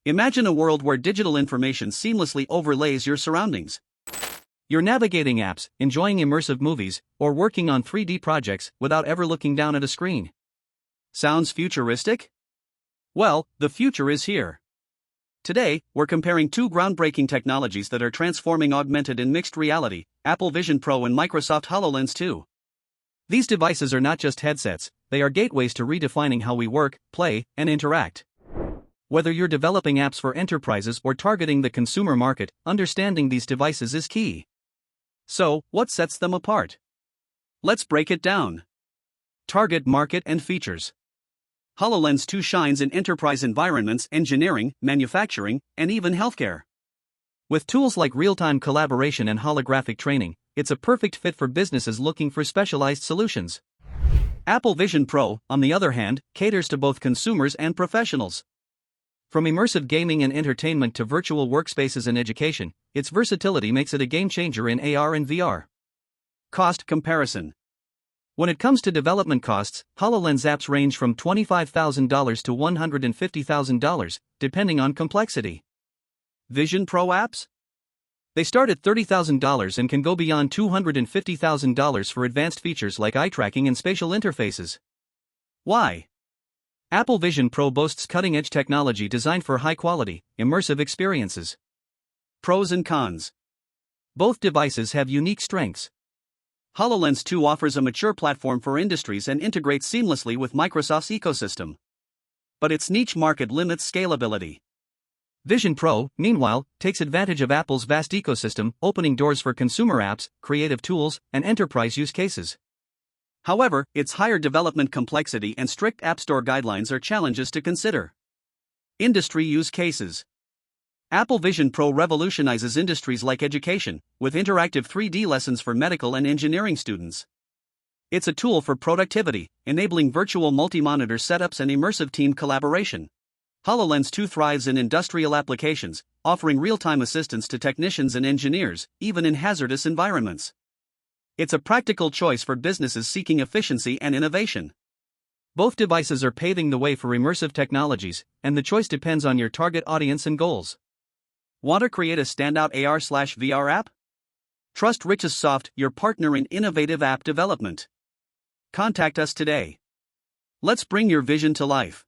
Imagine a world where digital information seamlessly overlays your surroundings. You're navigating apps, enjoying immersive movies, or working on 3D projects without ever looking down at a screen. Sounds futuristic? Well, the future is here. Today, we're comparing two groundbreaking technologies that are transforming augmented and mixed reality, Apple Vision Pro and Microsoft HoloLens 2. These devices are not just headsets, they are gateways to redefining how we work, play, and interact. Whether you're developing apps for enterprises or targeting the consumer market, understanding these devices is key. So, what sets them apart? Let's break it down. Target market and features. HoloLens 2 shines in enterprise environments, engineering, manufacturing, and even healthcare. With tools like real-time collaboration and holographic training, it's a perfect fit for businesses looking for specialized solutions. Apple Vision Pro, on the other hand, caters to both consumers and professionals. From immersive gaming and entertainment to virtual workspaces and education, its versatility makes it a game-changer in AR and VR. Cost comparison. When it comes to development costs, HoloLens apps range from $25,000 to $150,000, depending on complexity. Vision Pro apps? They start at $30,000 and can go beyond $250,000 for advanced features like eye tracking and spatial interfaces. Why? Apple Vision Pro boasts cutting-edge technology designed for high-quality, immersive experiences. Pros and cons. Both devices have unique strengths. HoloLens 2 offers a mature platform for industries and integrates seamlessly with Microsoft's ecosystem. But its niche market limits scalability. Vision Pro, meanwhile, takes advantage of Apple's vast ecosystem, opening doors for consumer apps, creative tools, and enterprise use cases. However, its higher development complexity and strict App Store guidelines are challenges to consider. Industry use cases. Apple Vision Pro revolutionizes industries like education, with interactive 3D lessons for medical and engineering students. It's a tool for productivity, enabling virtual multi-monitor setups and immersive team collaboration. HoloLens 2 thrives in industrial applications, offering real-time assistance to technicians and engineers, even in hazardous environments. It's a practical choice for businesses seeking efficiency and innovation. Both devices are paving the way for immersive technologies, and the choice depends on your target audience and goals. Want to create a standout AR/VR app? Trust RichestSoft, your partner in innovative app development. Contact us today. Let's bring your vision to life.